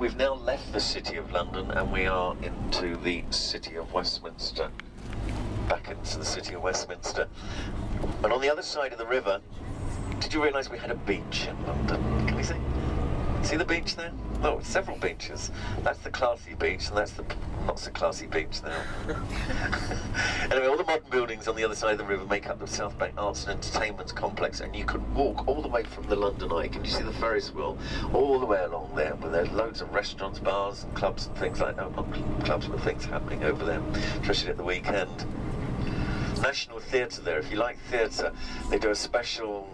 we've now left the City of London and we are into the City of Westminster. Back into the City of Westminster. And on the other side of the river, did you realise we had a beach in London? Can you see? See the beach there? Oh, several beaches. That's the classy beach, and that's the not so classy beach now. Anyway, all the modern buildings on the other side of the river make up the South Bank Arts and Entertainment Complex, and you can walk all the way from the London Eye. Can you see the Ferris wheel? All the way along there, where there's loads of restaurants, bars, and clubs and things like that. Not clubs, but things happening over there, especially at the weekend. National Theatre there. If you like theatre, they do a special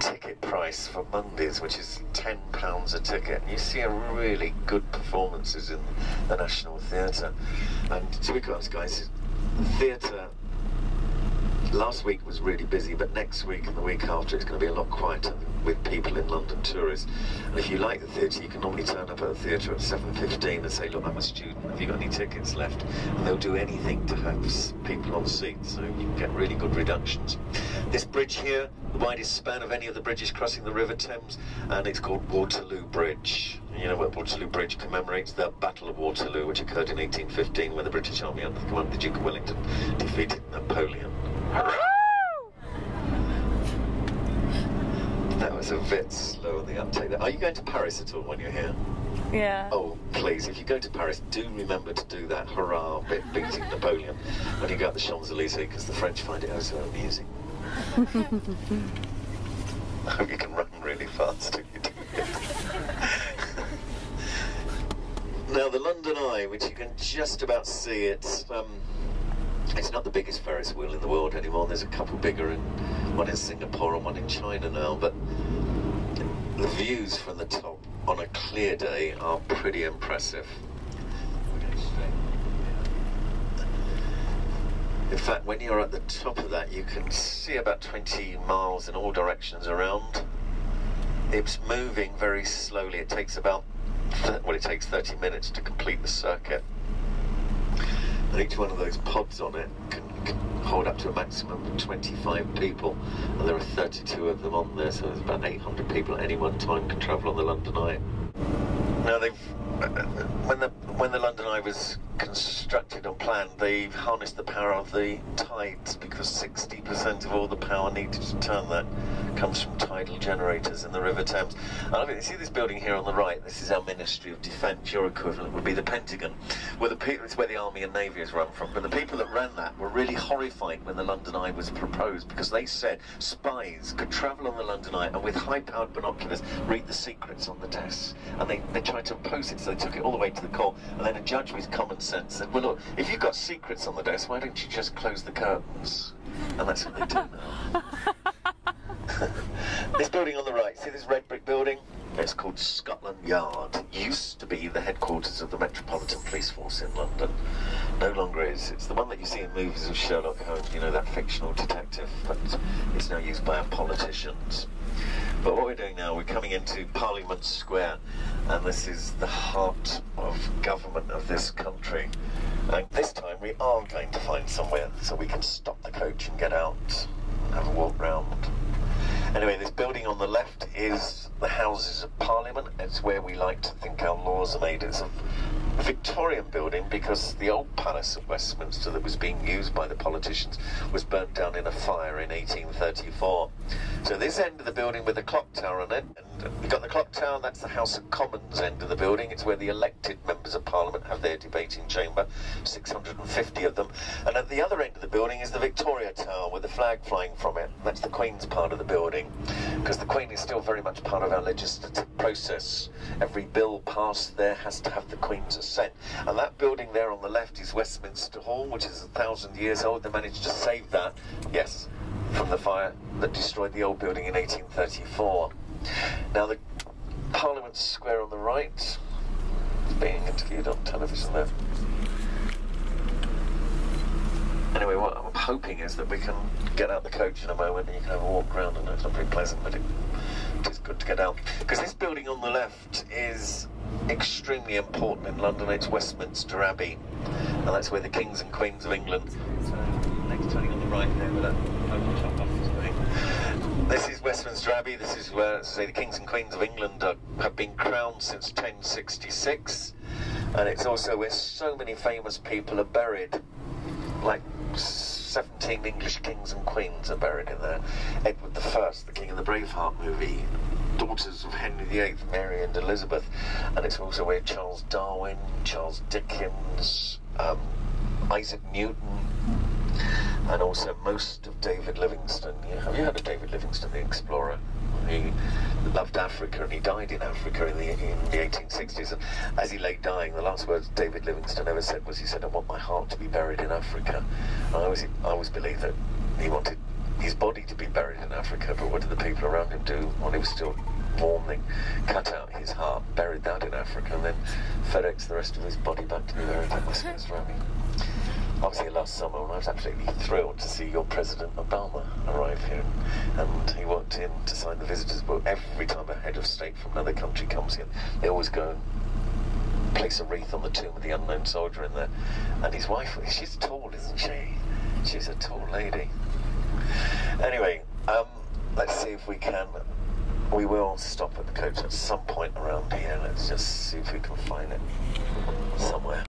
ticket price for Mondays, which is £10 a ticket. And you see a really good performances in the National Theatre. And to be honest, guys, theatre last week was really busy, but next week and the week after it's going to be a lot quieter with people in London, tourists. And if you like the theatre, you can normally turn up at the theatre at 7:15 and say, look, I'm a student, have you got any tickets left? And they'll do anything to have people on seats, so you can get really good reductions. This bridge here, the widest span of any of the bridges crossing the River Thames, and it's called Waterloo Bridge. You know what Waterloo Bridge commemorates? The Battle of Waterloo, which occurred in 1815, when the British Army under the command of the Duke of Wellington defeated Napoleon. That was a bit slow on the uptake there. Are you going to Paris at all when you're here? Yeah. Oh, please, if you go to Paris, do remember to do that hurrah bit beating Napoleon when you go up the Champs-Elysees, because the French find it oh so amusing. I hope you can run really fast if you do it. Now, the London Eye, which you can just about see, it's not the biggest Ferris wheel in the world anymore. There's a couple bigger, one in Singapore and one in China now, but the views from the top on a clear day are pretty impressive. In fact, when you're at the top of that, you can see about 20 miles in all directions around. It's moving very slowly. It takes it takes 30 minutes to complete the circuit. And each one of those pods on it can hold up to a maximum of 25 people, and there are 32 of them on there, so there's about 800 people at any one time can travel on the London Eye. Now, when the London Eye was constructed or planned, they harnessed the power of the tides, because 60% of all the power needed to turn that comes from tidal generators in the River Thames. And I mean, you see this building here on the right, this is our Ministry of Defence. Your equivalent would be the Pentagon. It's where the Army and Navy is run from. But the people that ran that were really horrified when the London Eye was proposed, because they said spies could travel on the London Eye and with high-powered binoculars read the secrets on the desks. And they tried to oppose it, so they took it all the way to the court. And then a judge with common sense said, well, look, if you've got secrets on the desk, why don't you just close the curtains? And that's what they do now. This building on the right, see this red brick building? It's called Scotland Yard. It used to be the headquarters of the Metropolitan Police Force in London. No longer is. It's the one that you see in movies of Sherlock Holmes, you know, that fictional detective, but it's now used by our politicians. But what we're doing now, we're coming into Parliament Square, and this is the heart of government of this country. And this time we are going to find somewhere so we can stop the coach and get out and have a walk round. Anyway, this building on the left is the Houses of Parliament. It's where we like to think our laws are made. It's a Victorian building because the old Palace of Westminster that was being used by the politicians was burnt down in a fire in 1834. So this end of the building with the clock tower on it, and you've got the clock tower, that's the House of Commons end of the building. It's where the elected members of Parliament have their debating chamber, 650 of them. And at the other end of the building is the Victoria Tower with the flag flying from it. That's the Queen's part of the building, because the Queen is still very much part of our legislative process. Every bill passed there has to have the Queen's assent. And that building there on the left is Westminster Hall, which is 1,000 years old. They managed to save that, yes, from the fire that destroyed the old building in 1834. Now the Parliament Square on the right is being interviewed on television there. Anyway, what I'm hoping is that we can get out the coach in a moment and you can have a walk around. I know it's not very pleasant, but it is good to get out. Because this building on the left is extremely important in London. It's Westminster Abbey, and that's where the kings and queens of England. So next turning on the right there with that open top office thing. This is Westminster Abbey. This is where, say, the kings and queens of England have been crowned since 1066, and it's also where so many famous people are buried, like 17 English kings and queens are buried in there. Edward I, the king of the Braveheart movie, daughters of Henry VIII, Mary and Elizabeth, and it's also where Charles Darwin, Charles Dickens, Isaac Newton, and also most of David Livingstone. Have you heard of David Livingstone, the explorer? He loved Africa and he died in Africa in the 1860s, and as he lay dying, the last words David Livingstone ever said was, he said, "I want my heart to be buried in Africa." And I always believed that he wanted his body to be buried in Africa, but what did the people around him do while he was still warm? They cut out his heart, buried that in Africa, and then FedEx the rest of his body back to be buried in Westminster Abbey. I was here last summer and I was absolutely thrilled to see your President Obama arrive here, and he walked in to sign the visitors book. Every time a head of state from another country comes in, they always go and place a wreath on the tomb of the unknown soldier in there. And his wife, she's tall, isn't she? She's a tall lady. Anyway, let's see if we will stop at the coach at some point around here. Let's just see if we can find it somewhere.